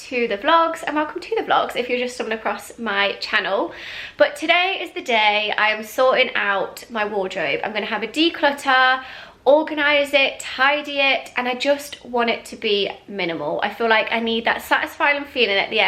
to the vlogs, and welcome to the vlogs if you're just stumbling across my channel. But today is the day I am sorting out my wardrobe. I'm going to have a declutter, organize it, tidy it, and I just want it to be minimal. I feel like I need that satisfying feeling at the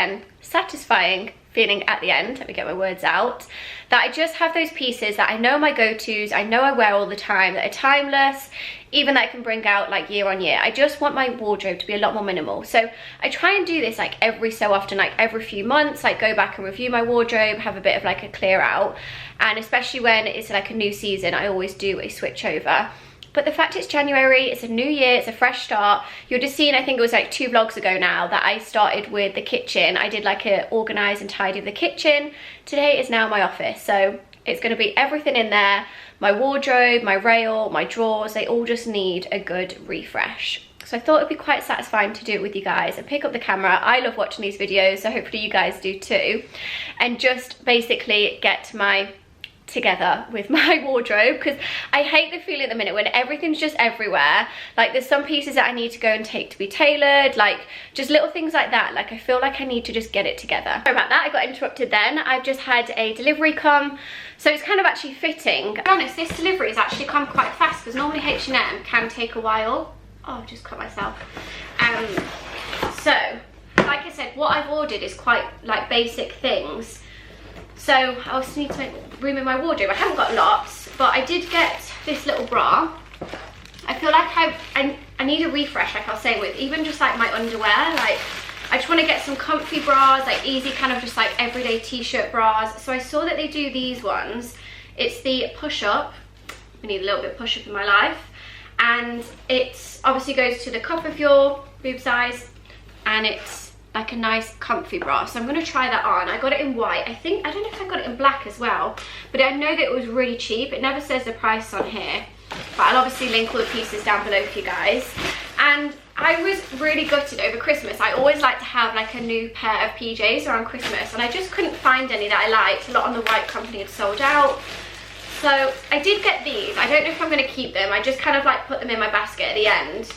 end, let me get my words out, that I just have those pieces that I know are my go-tos, I know I wear all the time, that are timeless, even that I can bring out like year on year. I just want my wardrobe to be a lot more minimal. So I try and do this like every so often, like every few months, like go back and review my wardrobe, have a bit of like a clear out. And especially when it's like a new season, I always do a switch over. But the fact it's January, it's a new year, it's a fresh start. You're just seeing, I think it was like 2 vlogs ago now that I started with the kitchen. I did like a organize and tidy of the kitchen. Today is now my office. So it's gonna be everything in there. My wardrobe, my rail, my drawers, they all just need a good refresh. So I thought it'd be quite satisfying to do it with you guys and pick up the camera. I love watching these videos, so hopefully you guys do too. And just basically get together with my wardrobe, because I hate the feeling at the minute when everything's just everywhere. Like there's some pieces that I need to go and take to be tailored, like just little things like that. Like I feel like I need to just get it together. Sorry about that, I got interrupted then. I've just had a delivery come, so it's kind of actually fitting. To be honest, this delivery has actually come quite fast, because normally H&M can take a while. Oh, I've just cut myself. So like I said, what I've ordered is quite like basic things. So I also need to make room in my wardrobe. I haven't got lots, but I did get this little bra. I feel like I need a refresh, like I was saying, with even just like my underwear. Like I just want to get some comfy bras, like easy kind of just like everyday t-shirt bras. So I saw that they do these ones. It's the push-up. I need a little bit of push-up in my life. And it obviously goes to the cup of your boob size, and it's like a nice comfy bra. So I'm going to try that on. I got it in white. I don't know if I got it in black as well, but I know that it was really cheap. It never says the price on here, but I'll obviously link all the pieces down below for you guys. And I was really gutted over Christmas. I always like to have like a new pair of PJs around Christmas, and I just couldn't find any that I liked. A lot on the White Company had sold out. So I did get these. I don't know if I'm going to keep them. I just kind of like put them in my basket at the end,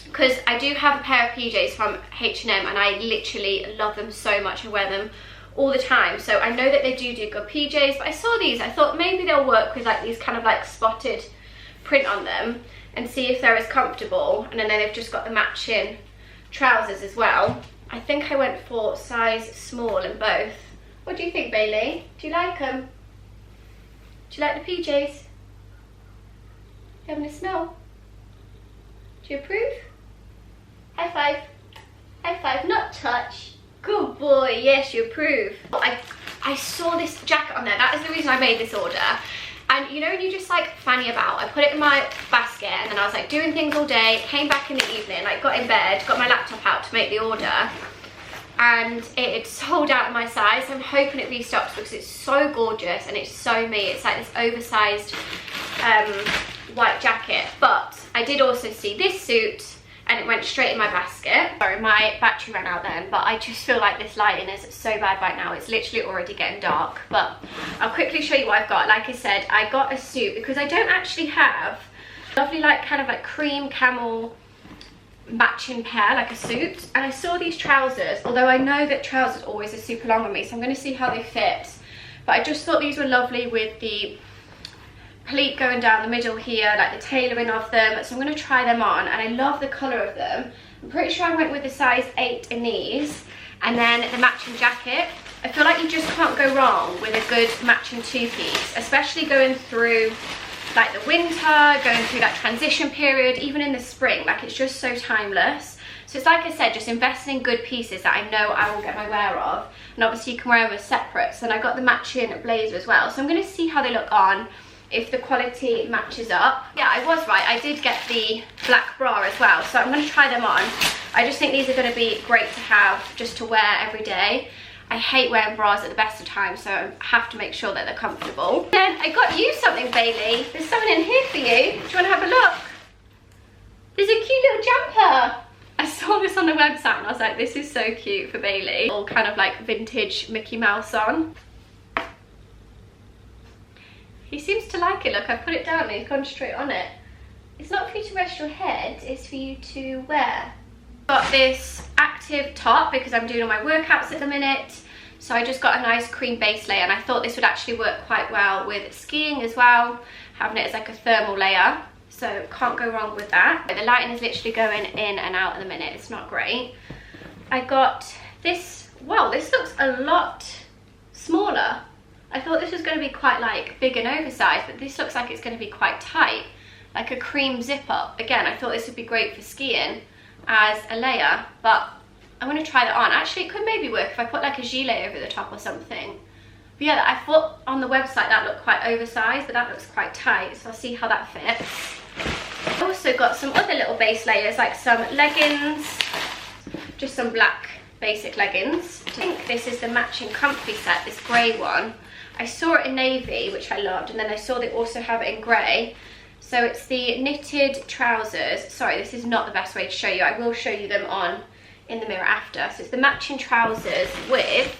because I do have a pair of PJs from H&M and I literally love them so much. I wear them all the time. So I know that they do good PJs, but I saw these. I thought maybe they'll work with like these kind of like spotted print on them and see if they're as comfortable. And then they've just got the matching trousers as well. I think I went for size small in both. What do you think, Bailey? Do you like them? Do you like the PJs? You having a smell? Do you approve? High five. High five, not touch. Good boy, yes, you approve. I saw this jacket on there. That is the reason I made this order. And you know when you just like fanny about, I put it in my basket and then I was like doing things all day, came back in the evening, like got in bed, got my laptop out to make the order, and it sold out in my size. I'm hoping it restocks because it's so gorgeous and it's so me. It's like this oversized white jacket. But I did also see this suit, and it went straight in my basket. Sorry, my battery ran out then, but I just feel like this lighting is so bad right now. It's literally already getting dark, but I'll quickly show you what I've got. Like I said, I got a suit because I don't actually have a lovely like kind of like cream camel matching pair, like a suit. And I saw these trousers, although I know that trousers always are super long on me, so I'm gonna see how they fit. But I just thought these were lovely with the pleat going down the middle here, like the tailoring of them. So I'm going to try them on, and I love the colour of them. I'm pretty sure I went with the size 8 in these, and then the matching jacket. I feel like you just can't go wrong with a good matching two-piece, especially going through like the winter, going through that transition period, even in the spring. Like it's just so timeless. So it's like I said, just investing in good pieces that I know I will get my wear of, and obviously you can wear them as separate. So then I got the matching blazer as well, so I'm going to see how they look on, if the quality matches up. Yeah, I was right, I did get the black bra as well, so I'm going to try them on. I just think these are going to be great to have just to wear every day. I hate wearing bras at the best of times, so I have to make sure that they're comfortable. Then I got you something, Bailey. There's something in here for you. Do you want to have a look? There's a cute little jumper. I saw this on the website and I was like, this is so cute for Bailey. All kind of like vintage Mickey Mouse on. He seems to like it. Look, I've put it down and he's gone straight on it. It's not for you to rest your head, it's for you to wear. Got this active top because I'm doing all my workouts at the minute. So I just got a nice cream base layer, and I thought this would actually work quite well with skiing as well, having it as like a thermal layer. So can't go wrong with that. The lighting is literally going in and out at the minute. It's not great. I got this, wow, this looks a lot smaller. I thought this was going to be quite like big and oversized, but this looks like it's going to be quite tight, like a cream zip up. Again, I thought this would be great for skiing as a layer, but I'm going to try that on. Actually, it could maybe work if I put like a gilet over the top or something. But yeah, I thought on the website that looked quite oversized, but that looks quite tight, so I'll see how that fits. I also got some other little base layers, like some leggings, just some black basic leggings. I think this is the matching comfy set, this grey one. I saw it in navy, which I loved, and then I saw they also have it in grey. So it's the knitted trousers. Sorry, this is not the best way to show you. I will show you them on in the mirror after. So it's the matching trousers with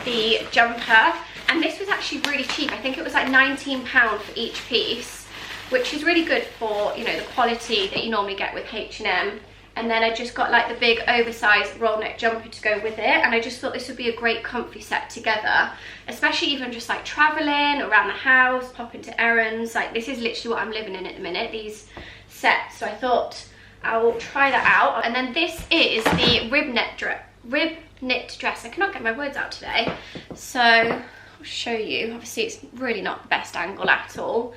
the jumper, and this was actually really cheap. I think it was like £19 for each piece, which is really good for, you know, the quality that you normally get with H&M. And then I just got like the big oversized roll neck jumper to go with it, and I just thought this would be a great comfy set together, especially even just like traveling around the house, popping to errands. Like, this is literally what I'm living in at the minute, these sets. So I thought I will try that out. And then this is the rib knit dress. I cannot get my words out today, so I'll show you. Obviously it's really not the best angle at all.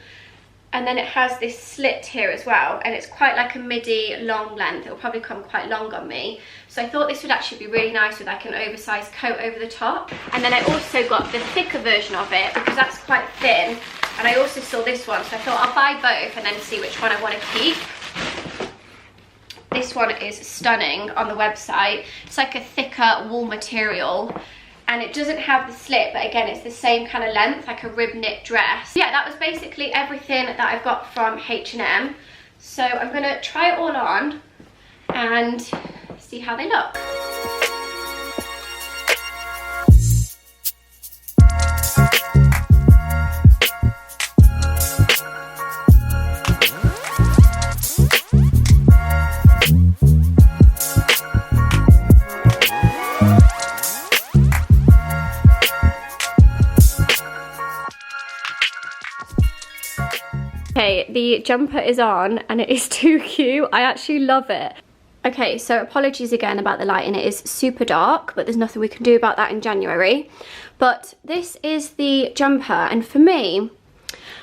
And then it has this slit here as well, and it's quite like a midi long length. It'll probably come quite long on me. So I thought this would actually be really nice with like an oversized coat over the top. And then I also got the thicker version of it because that's quite thin. And I also saw this one, so I thought I'll buy both and then see which one I want to keep. This one is stunning on the website. It's like a thicker wool material, and it doesn't have the slit, but again, it's the same kind of length, like a rib knit dress. Yeah, that was basically everything that I've got from H&M. So I'm gonna try it all on and see how they look. Okay, the jumper is on and it is too cute. I actually love it. Okay, so apologies again about the lighting. It is super dark, but there's nothing we can do about that in January. But this is the jumper, and for me,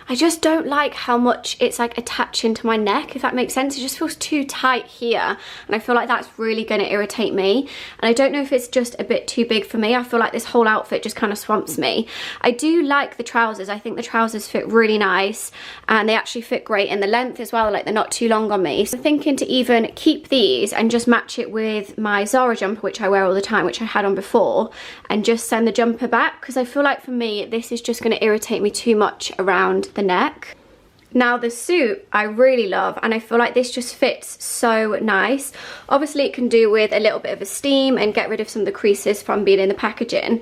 I just don't like how much it's like attaching to my neck, if that makes sense. It just feels too tight here, and I feel like that's really going to irritate me. And I don't know if it's just a bit too big for me. I feel like this whole outfit just kind of swamps me. I do like the trousers. I think the trousers fit really nice, and they actually fit great in the length as well. Like, they're not too long on me. So I'm thinking to even keep these and just match it with my Zara jumper, which I wear all the time, which I had on before, and just send the jumper back, because I feel like for me this is just going to irritate me too much around the neck. Now the suit I really love, and I feel like this just fits so nice. Obviously it can do with a little bit of a steam and get rid of some of the creases from being in the packaging,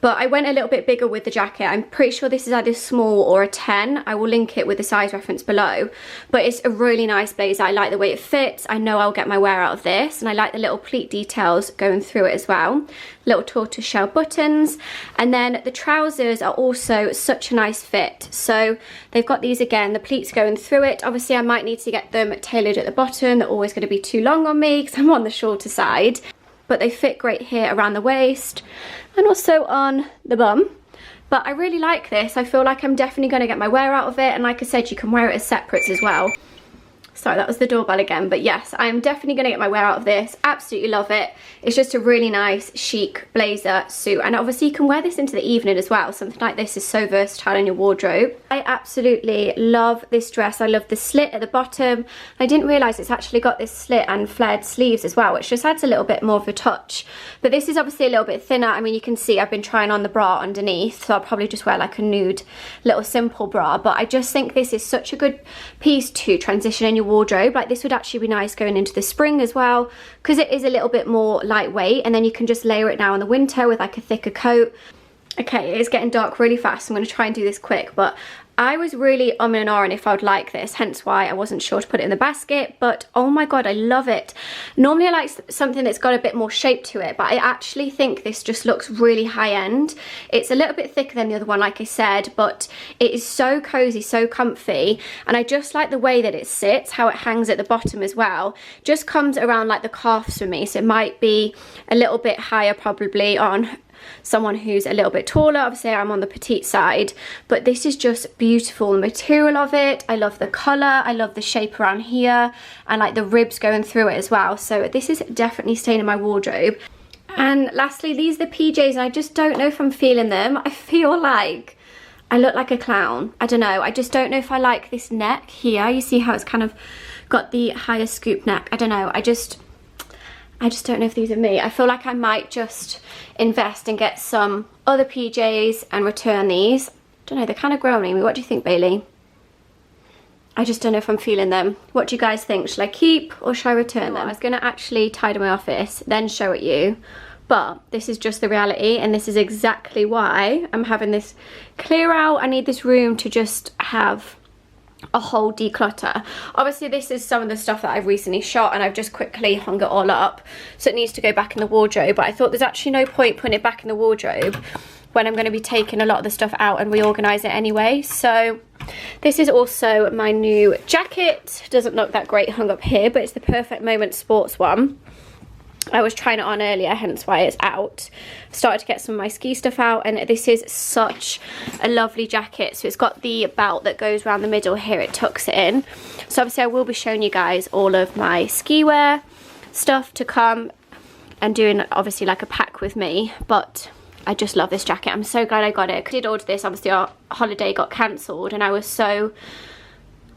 but I went a little bit bigger with the jacket. I'm pretty sure this is either small or a 10. I will link it with the size reference below, but it's a really nice blazer. I like the way it fits. I know I'll get my wear out of this, and I like the little pleat details going through it as well. Little tortoiseshell buttons, and then the trousers are also such a nice fit. So they've got these again, the pleats going through it. Obviously I might need to get them tailored at the bottom. They're always going to be too long on me because I'm on the shorter side, but they fit great here around the waist and also on the bum. But I really like this. I feel like I'm definitely going to get my wear out of it, and like I said, you can wear it as separates as well. Sorry, that was the doorbell again, but yes, I'm definitely going to get my wear out of this. Absolutely love it. It's just a really nice, chic blazer suit, and obviously you can wear this into the evening as well. Something like this is so versatile in your wardrobe. I absolutely love this dress. I love the slit at the bottom. I didn't realise it's actually got this slit and flared sleeves as well, which just adds a little bit more of a touch. But this is obviously a little bit thinner. I mean, you can see I've been trying on the bra underneath, so I'll probably just wear like a nude little simple bra. But I just think this is such a good piece to transition in your wardrobe. Like, this would actually be nice going into the spring as well, because it is a little bit more lightweight, and then you can just layer it now in the winter with like a thicker coat. Okay, it is getting dark really fast. I'm going to try and do this quick, but I was really and ahhing if I would like this, hence why I wasn't sure to put it in the basket, but oh my god, I love it. Normally I like something that's got a bit more shape to it, but I actually think this just looks really high-end. It's a little bit thicker than the other one, like I said, but it is so cozy, so comfy, and I just like the way that it sits, how it hangs at the bottom as well. Just comes around like the calves for me, so it might be a little bit higher probably on someone who's a little bit taller. Obviously I'm on the petite side, but this is just beautiful. The material of it, I love the colour, I love the shape around here, and like the ribs going through it as well. So this is definitely staying in my wardrobe. And lastly, these are the PJs, and I just don't know if I'm feeling them. I feel like I look like a clown. I don't know, I just don't know if I like this neck here. You see how it's kind of got the higher scoop neck. I don't know, I just don't know if these are me. I feel like I might just invest and get some other PJs and return these. I don't know, they're kind of growing on me. What do you think, Bailey? I just don't know if I'm feeling them. What do you guys think? Should I keep or should I return them? I was going to actually tidy my office, then show it you. But this is just the reality, and this is exactly why I'm having this clear out. I need this room to just have a whole declutter. Obviously this is some of the stuff that I've recently shot and I've just quickly hung it all up, so it needs to go back in the wardrobe, but I thought there's actually no point putting it back in the wardrobe when I'm going to be taking a lot of the stuff out and reorganize it anyway. So this is also my new jacket. Doesn't look that great hung up here, but it's the Perfect Moment sports one. I was trying it on earlier, hence why it's out. Started to get some of my ski stuff out, and this is such a lovely jacket. So it's got the belt that goes around the middle here, it tucks it in. So obviously I will be showing you guys all of my ski wear stuff to come and doing obviously like a pack with me, but I just love this jacket. I'm so glad I got it. I did order this, obviously our holiday got cancelled and I was so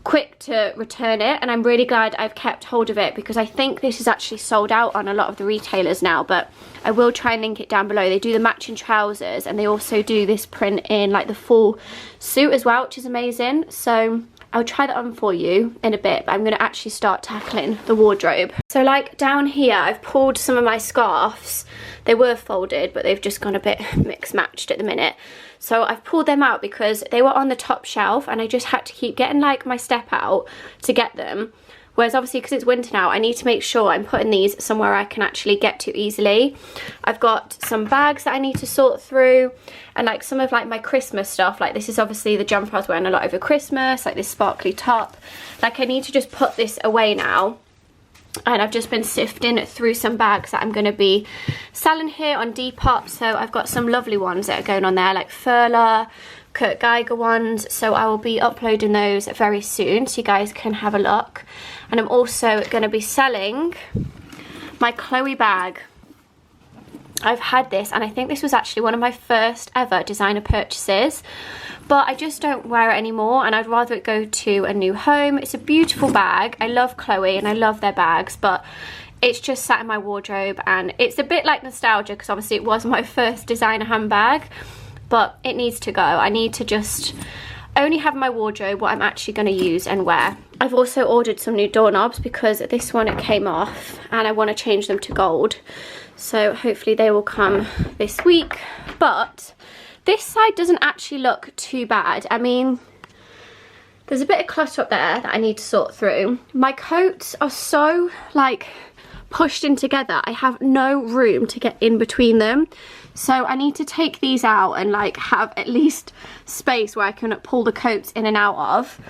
quick to return it, and I'm really glad I've kept hold of it because I think this is actually sold out on a lot of the retailers now, but I will try and link it down below. They do the matching trousers and they also do this print in like the full suit as well, which is amazing. So I'll try that on for you in a bit, but I'm going to actually start tackling the wardrobe. So like down here I've pulled some of my scarves. They were folded but they've just gone a bit mixed matched at the minute. So I've pulled them out because they were on the top shelf and I just had to keep getting like my step out to get them. Whereas obviously because it's winter now, I need to make sure I'm putting these somewhere I can actually get to easily. I've got some bags that I need to sort through, and like some of like my Christmas stuff. Like this is obviously the jumper I was wearing a lot over Christmas, like this sparkly top. Like I need to just put this away now. And I've just been sifting through some bags that I'm going to be selling here on Depop. So I've got some lovely ones that are going on there, like Furla, Kurt Geiger ones. So I will be uploading those very soon so you guys can have a look. And I'm also going to be selling my Chloe bag. I've had this and I think this was actually one of my first ever designer purchases, but I just don't wear it anymore and I'd rather it go to a new home. It's a beautiful bag. I love Chloe and I love their bags, but it's just sat in my wardrobe and it's a bit like nostalgia because obviously it was my first designer handbag, but it needs to go. I need to just only have in my wardrobe what I'm actually going to use and wear. I've also ordered some new doorknobs because this one it came off and I want to change them to gold. So hopefully they will come this week. But this side doesn't actually look too bad. I mean, there's a bit of clutter up there that I need to sort through. My coats are so like pushed in together. I have no room to get in between them. So I need to take these out and like have at least space where I can pull the coats in and out of,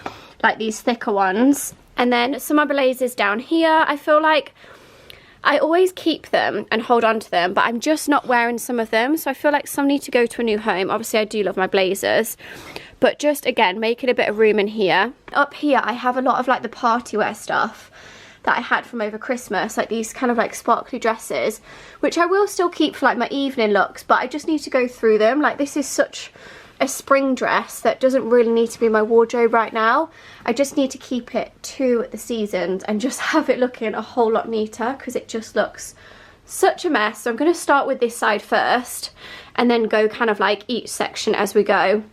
like these thicker ones. And then some of my blazers down here. I feel like I always keep them and hold on to them, but I'm just not wearing some of them. So I feel like some need to go to a new home. Obviously I do love my blazers, but just again, making a bit of room in here. Up here, I have a lot of like the party wear stuff that I had from over Christmas, like these kind of like sparkly dresses, which I will still keep for like my evening looks, but I just need to go through them. Like this is such a spring dress that doesn't really need to be in my wardrobe right now. I just need to keep it to the seasons and just have it looking a whole lot neater because it just looks such a mess. So I'm going to start with this side first and then go kind of like each section as we go.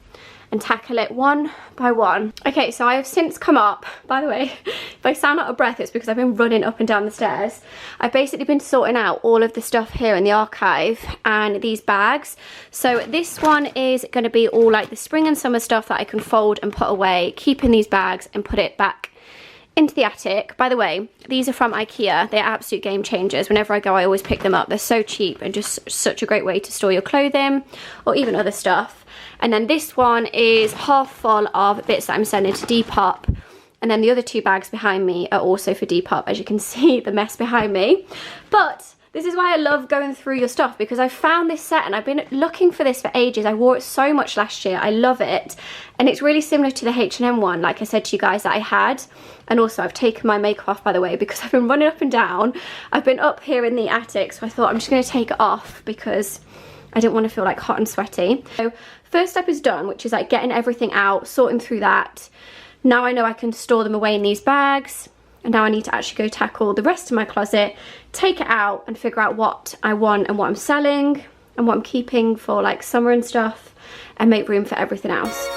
and tackle it one by one. Okay, so I have since come up, by the way, if I sound out of breath, it's because I've been running up and down the stairs. I've basically been sorting out all of the stuff here in the archive and these bags. So this one is going to be all like the spring and summer stuff that I can fold and put away, keep in these bags and put it back into the attic. By the way, these are from IKEA. They're absolute game changers. Whenever I go, I always pick them up. They're so cheap and just such a great way to store your clothing or even other stuff. And then this one is half full of bits that I'm sending to Depop. And then the other two bags behind me are also for Depop, as you can see the mess behind me. But this is why I love going through your stuff, because I found this set and I've been looking for this for ages. I wore it so much last year. I love it. And it's really similar to the H&M one, like I said to you guys, that I had. And also I've taken my makeup off, by the way, because I've been running up and down. I've been up here in the attic, so I thought I'm just going to take it off because I didn't want to feel like hot and sweaty. So first step is done, which is like getting everything out, sorting through that. Now I know I can store them away in these bags. And now I need to actually go tackle the rest of my closet, take it out and figure out what I want and what I'm selling and what I'm keeping for like summer and stuff, and make room for everything else.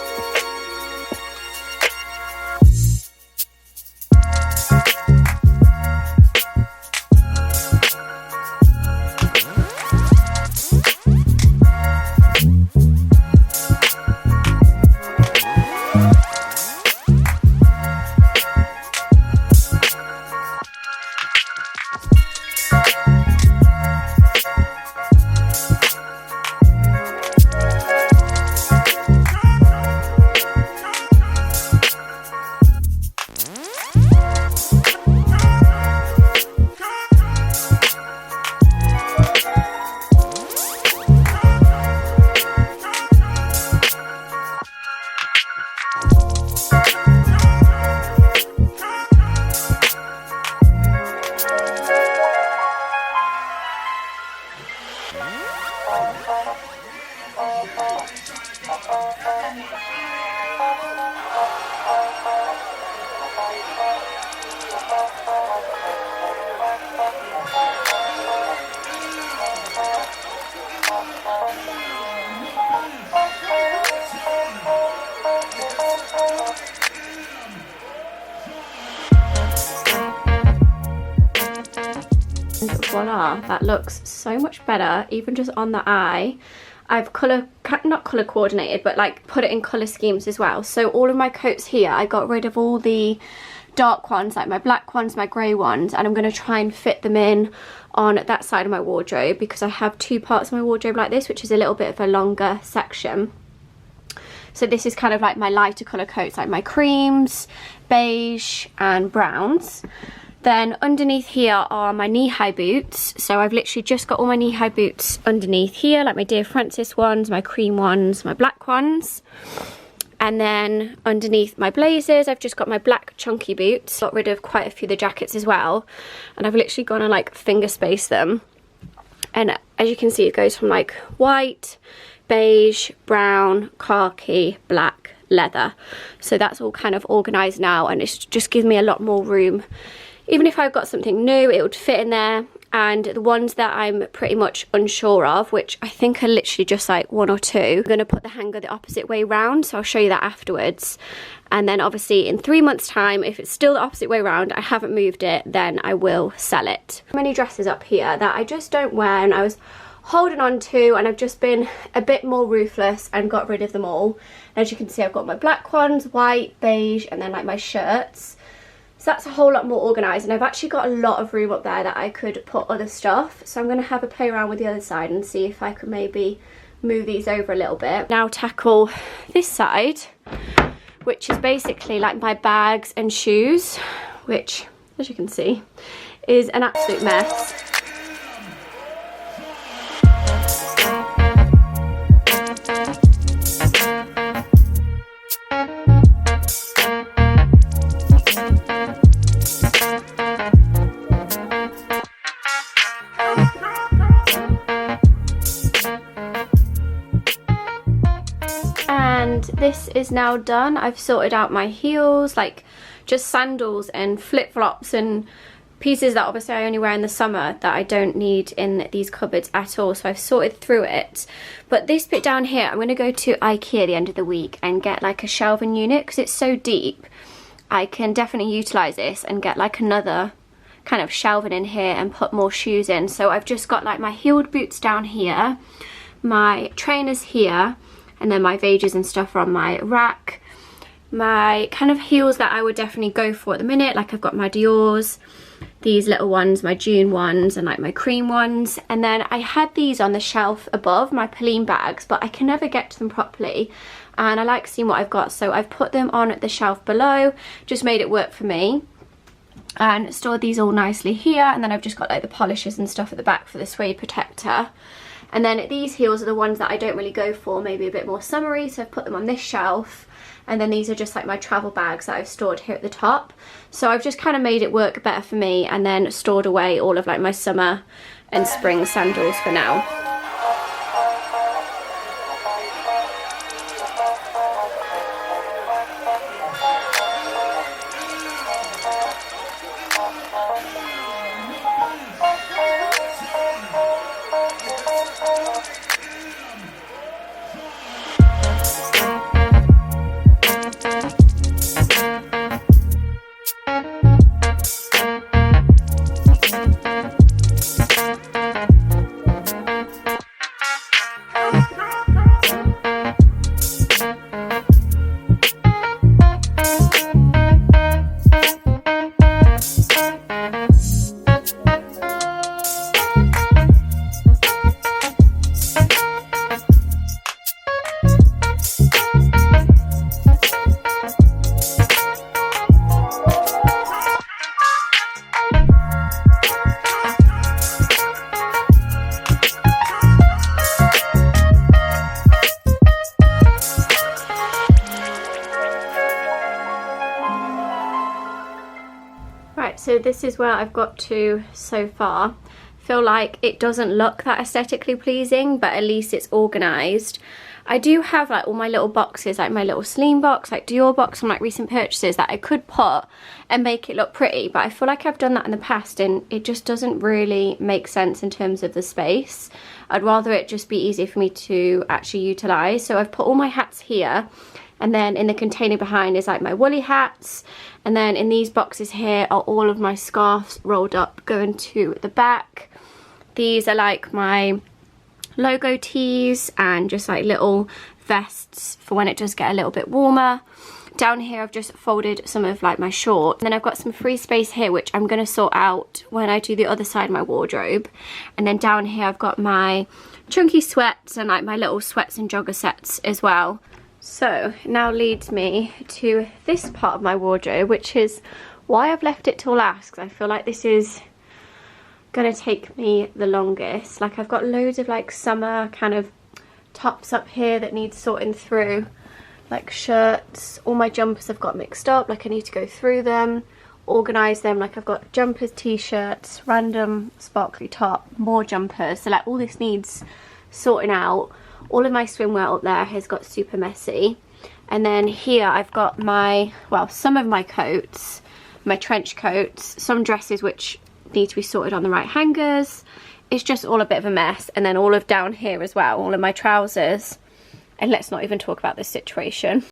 Voila, that looks so much better, even just on the eye. I've not colour coordinated, but like put it in colour schemes as well. So all of my coats here, I got rid of all the dark ones, like my black ones, my grey ones, and I'm going to try and fit them in on that side of my wardrobe, because I have two parts of my wardrobe like this, which is a little bit of a longer section. So this is kind of like my lighter colour coats, like my creams, beige and browns. Then underneath here are my knee-high boots. So I've literally just got all my knee-high boots underneath here, like my Dear Francis ones, my cream ones, my black ones. And then underneath my blazers, I've just got my black chunky boots. Got rid of quite a few of the jackets as well. And I've literally gone and like finger space them. And as you can see, it goes from like white, beige, brown, khaki, black, leather. So that's all kind of organised now, and it's just gives me a lot more room. Even if I've got something new, it would fit in there. And the ones that I'm pretty much unsure of, which I think are literally just like one or two, I'm going to put the hanger the opposite way round, so I'll show you that afterwards. And then obviously in 3 months time, if it's still the opposite way round, I haven't moved it, then I will sell it. Many dresses up here that I just don't wear and I was holding on to, and I've just been a bit more ruthless and got rid of them all. As you can see, I've got my black ones, white, beige, and then like my shirts. So that's a whole lot more organised, and I've actually got a lot of room up there that I could put other stuff. So I'm going to have a play around with the other side and see if I could maybe move these over a little bit. Now tackle this side, which is basically like my bags and shoes, which, as you can see, is an absolute mess. This is now done. I've sorted out my heels, like just sandals and flip-flops and pieces that obviously I only wear in the summer that I don't need in these cupboards at all, so I've sorted through it. But this bit down here, I'm going to go to IKEA at the end of the week and get like a shelving unit, because it's so deep. I can definitely utilise this and get like another kind of shelving in here and put more shoes in. So I've just got like my heeled boots down here, my trainers here, and then my Vages and stuff are on my rack. My kind of heels that I would definitely go for at the minute, like I've got my Dior's, these little ones, my June ones, and like my cream ones. And then I had these on the shelf above, my Pauline bags, but I can never get to them properly, and I like seeing what I've got, so I've put them on the shelf below, just made it work for me, and stored these all nicely here. And then I've just got like the polishes and stuff at the back for the suede protector. And then these heels are the ones that I don't really go for, maybe a bit more summery, so I've put them on this shelf. And then these are just like my travel bags that I've stored here at the top. So I've just kind of made it work better for me, and then stored away all of like my summer and spring sandals for now. So this is where I've got to so far. Feel like it doesn't look that aesthetically pleasing, but at least it's organised. I do have like all my little boxes, like my little Celine box, like Dior box, and like recent purchases that I could put and make it look pretty, but I feel like I've done that in the past and it just doesn't really make sense in terms of the space. I'd rather it just be easy for me to actually utilise. So I've put all my hats here, and then in the container behind is like my woolly hats, and then in these boxes here are all of my scarves rolled up going to the back. These are like my logo tees and just like little vests for when it does get a little bit warmer. Down here I've just folded some of like my shorts, and then I've got some free space here which I'm going to sort out when I do the other side of my wardrobe. And then down here I've got my chunky sweats and like my little sweats and jogger sets as well. So now leads me to this part of my wardrobe, which is why I've left it till last, because I feel like this is gonna take me the longest. Like I've got loads of like summer kind of tops up here that need sorting through, like shirts. All my jumpers I've got mixed up, like I need to go through them, organise them. Like I've got jumpers, t-shirts, random sparkly top, more jumpers, so like all this needs sorting out. All of my swimwear up there has got super messy. And then here I've got my, well, some of my coats, my trench coats, some dresses which need to be sorted on the right hangers. It's just all a bit of a mess. And then all of down here as well, all of my trousers. And let's not even talk about this situation.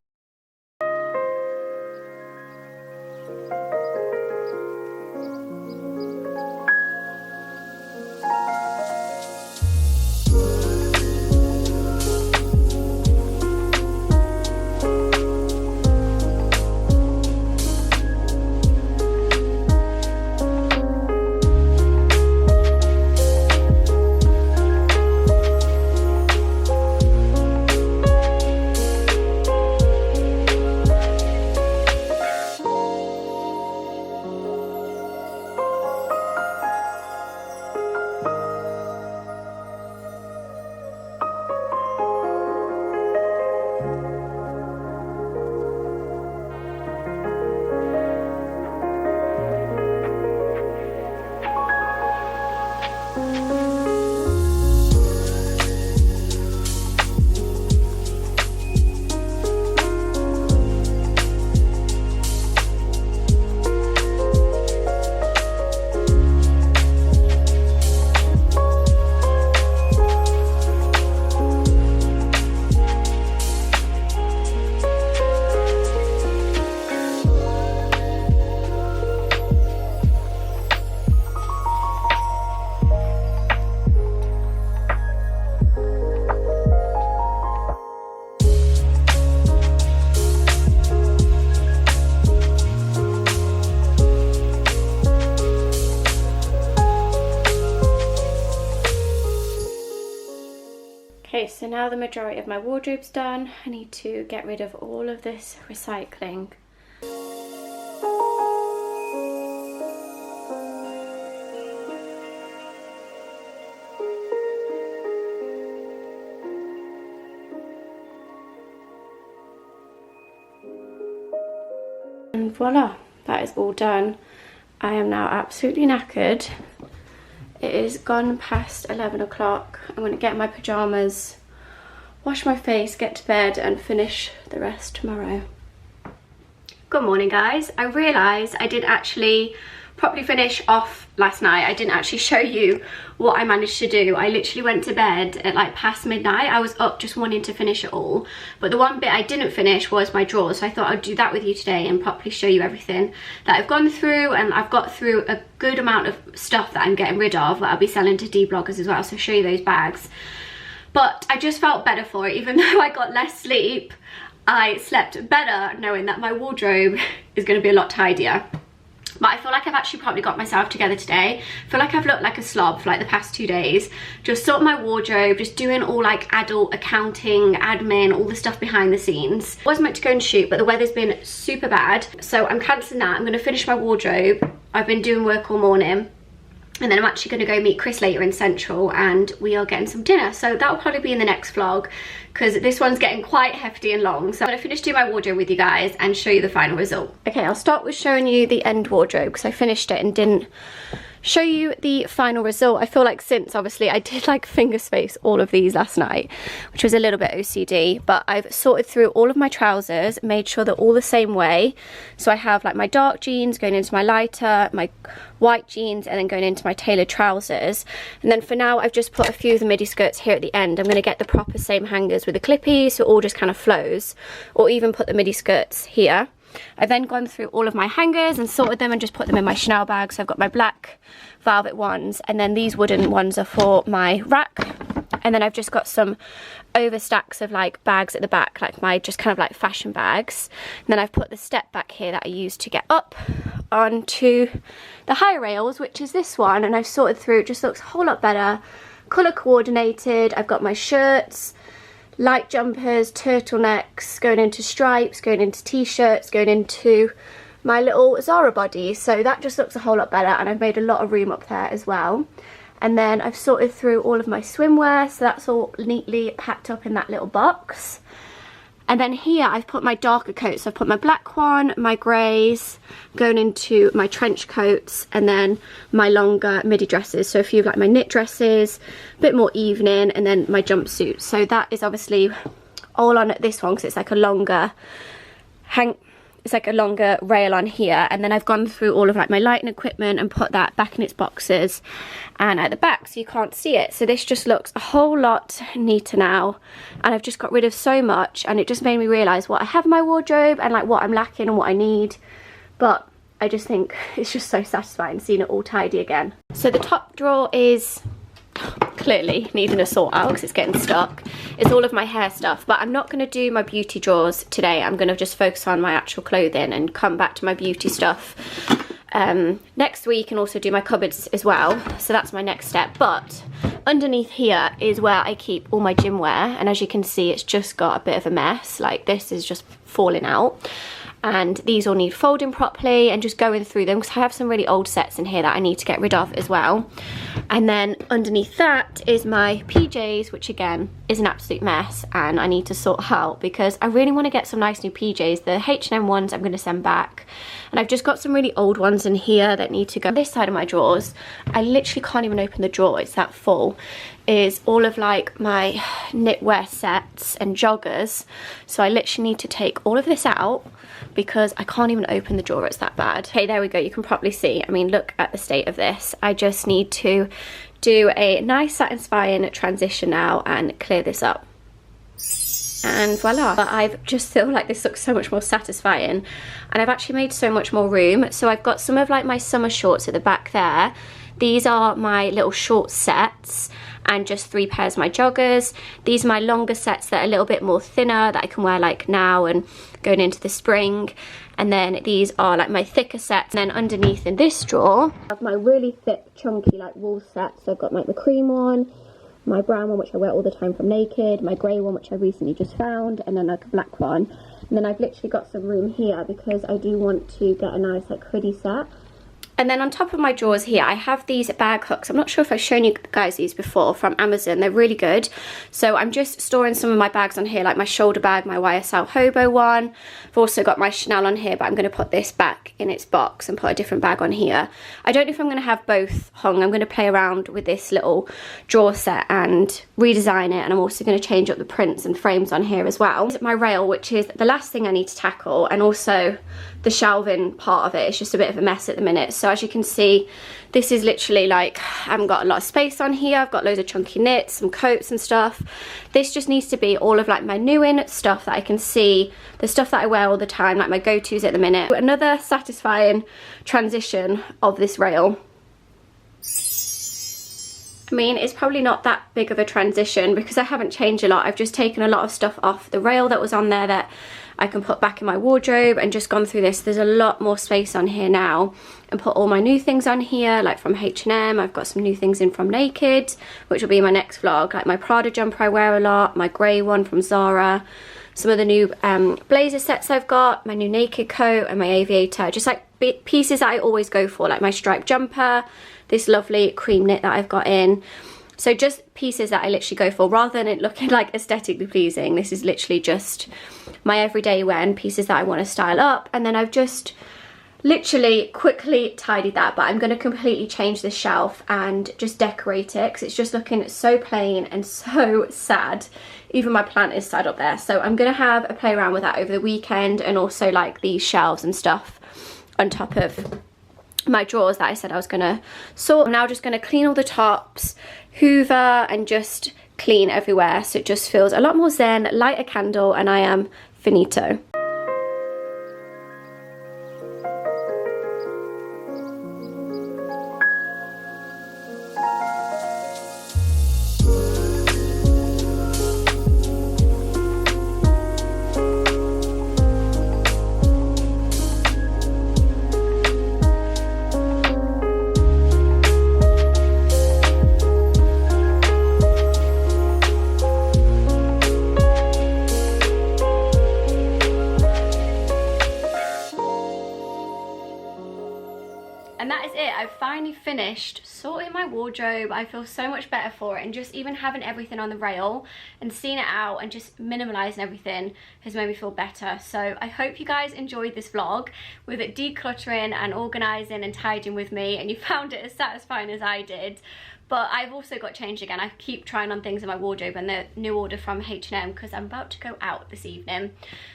now the majority of my wardrobe's done. I need to get rid of all of this recycling. And voila, that is all done. I am now absolutely knackered. It is gone past 11 o'clock. I'm going to get my pyjamas, wash my face, get to bed and finish the rest tomorrow. Good morning guys. I realised I didn't actually properly finish off last night. I didn't actually show you what I managed to do. I literally went to bed at like past midnight. I was up just wanting to finish it all, but the one bit I didn't finish was my drawers, so I thought I'd do that with you today and properly show you everything that I've gone through. And I've got through a good amount of stuff that I'm getting rid of that I'll be selling to D-bloggers as well, so show you those bags. But I just felt better for it. Even though I got less sleep, I slept better knowing that my wardrobe is going to be a lot tidier. But I feel like I've actually probably got myself together today. I feel like I've looked like a slob for like the past 2 days. Just sorting my wardrobe, just doing all like adult accounting, admin, all the stuff behind the scenes. I was meant to go and shoot, but the weather's been super bad. So I'm cancelling that. I'm going to finish my wardrobe. I've been doing work all morning. And then I'm actually going to go meet Chris later in Central and we are getting some dinner. So that'll probably be in the next vlog because this one's getting quite hefty and long. So I'm going to finish doing my wardrobe with you guys and show you the final result. Okay, I'll start with showing you the end wardrobe because I finished it and didn't show you the final result. I feel like since obviously I did like finger space all of these last night, which was a little bit OCD, but I've sorted through all of my trousers, made sure they're all the same way. So I have like my dark jeans going into my lighter, my white jeans, and then going into my tailored trousers. And then for now I've just put a few of the midi skirts here at the end. I'm going to get the proper same hangers with the clippies so it all just kind of flows, or even put the midi skirts here. I've then gone through all of my hangers and sorted them and just put them in my Chanel bag. So I've got my black velvet ones, and then these wooden ones are for my rack. And then I've just got some overstacks of like bags at the back, like my just kind of like fashion bags. And then I've put the step back here that I use to get up onto the high rails, which is this one. And I've sorted through, it just looks a whole lot better, colour coordinated. I've got my shirts, light jumpers, turtlenecks, going into stripes, going into t-shirts, going into my little Zara body. So that just looks a whole lot better, and I've made a lot of room up there as well. And then I've sorted through all of my swimwear, so that's all neatly packed up in that little box. And then here I've put my darker coats. So I've put my black one, my greys, going into my trench coats, and then my longer midi dresses. So a few of like my knit dresses, a bit more evening, and then my jumpsuit. So that is obviously all on this one because it's like a longer it's like a longer rail on here. And then I've gone through all of like my lighting equipment and put that back in its boxes and at the back so you can't see it. So this just looks a whole lot neater now, and I've just got rid of so much, and it just made me realise what I have in my wardrobe and like what I'm lacking and what I need. But I just think it's just so satisfying seeing it all tidy again. So the top drawer is clearly needing a sort out because it's getting stuck. It's all of my hair stuff, but I'm not going to do my beauty drawers today. I'm going to just focus on my actual clothing and come back to my beauty stuff next week, and also do my cupboards as well. So that's my next step. But underneath here is where I keep all my gym wear, and as you can see it's just got a bit of a mess. Like this is just falling out, and these all need folding properly, and just going through them because I have some really old sets in here that I need to get rid of as well. And then underneath that is my PJs, which again is an absolute mess, and I need to sort out because I really want to get some nice new PJs. The H&M ones I'm going to send back, and I've just got some really old ones in here that need to go. This side of my drawers, I literally can't even open the drawer, it's that full, is all of like my knitwear sets and joggers. So I literally need to take all of this out because I can't even open the drawer, it's that bad. Okay, there we go, you can probably see. I mean, look at the state of this. I just need to do a nice satisfying transition now and clear this up. And voila. But I just feel like this looks so much more satisfying, and I've actually made so much more room. So I've got some of like my summer shorts at the back there. These are my little short sets, and just 3 pairs of my joggers. These are my longer sets that are a little bit more thinner that I can wear like now and going into the spring. And then these are like my thicker sets. And then underneath in this drawer I have my really thick chunky like wool sets. So I've got like the cream one, my brown one, which I wear all the time from Naked, my grey one, which I recently just found, and then like a black one. And then I've literally got some room here because I do want to get a nice like hoodie set. And then on top of my drawers here, I have these bag hooks. I'm not sure if I've shown you guys these before, from Amazon. They're really good. So I'm just storing some of my bags on here, like my shoulder bag, my YSL Hobo one. I've also got my Chanel on here, but I'm going to put this back in its box and put a different bag on here. I don't know if I'm going to have both hung. I'm going to play around with this little drawer set and redesign it. And I'm also going to change up the prints and frames on here as well. My rail, which is the last thing I need to tackle, and also the shelving part of it. It's just a bit of a mess at the minute. So as you can see, this is literally like, I haven't got a lot of space on here. I've got loads of chunky knits, some coats and stuff. This just needs to be all of like my new in stuff that I can see, the stuff that I wear all the time, like my go-tos at the minute. Another satisfying transition of this rail. I mean, it's probably not that big of a transition because I haven't changed a lot. I've just taken a lot of stuff off the rail that was on there that I can put back in my wardrobe and just gone through this. There's a lot more space on here now, and put all my new things on here, like from H&M. I've got some new things in from Naked, which will be my next vlog, like my Prada jumper I wear a lot, my grey one from Zara, some of the new blazer sets I've got, my new Naked coat and my aviator, just like pieces that I always go for, like my striped jumper, this lovely cream knit that I've got in. So just pieces that I literally go for, rather than it looking like aesthetically pleasing. This is literally just my everyday wear and pieces that I want to style up. And then I've just literally quickly tidied that, but I'm going to completely change this shelf and just decorate it because it's just looking so plain and so sad. Even my plant is sad up there. So I'm going to have a play around with that over the weekend, and also like these shelves and stuff on top of my drawers that I said I was gonna sort. I'm now just gonna clean all the tops, hoover, and just clean everywhere so it just feels a lot more zen, light a candle, and I am finito. And that is it. I've finally finished sorting my wardrobe. I feel so much better for it, and just even having everything on the rail and seeing it out and just minimalising everything has made me feel better. So I hope you guys enjoyed this vlog with it decluttering and organising and tidying with me, and you found it as satisfying as I did. But I've also got changed again. I keep trying on things in my wardrobe, and the new order from H&M because I'm about to go out this evening.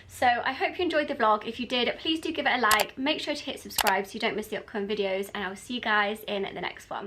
So I hope you enjoyed the vlog. If you did, please do give it a like. Make sure to hit subscribe so you don't miss the upcoming videos, and I will see you guys in the next one.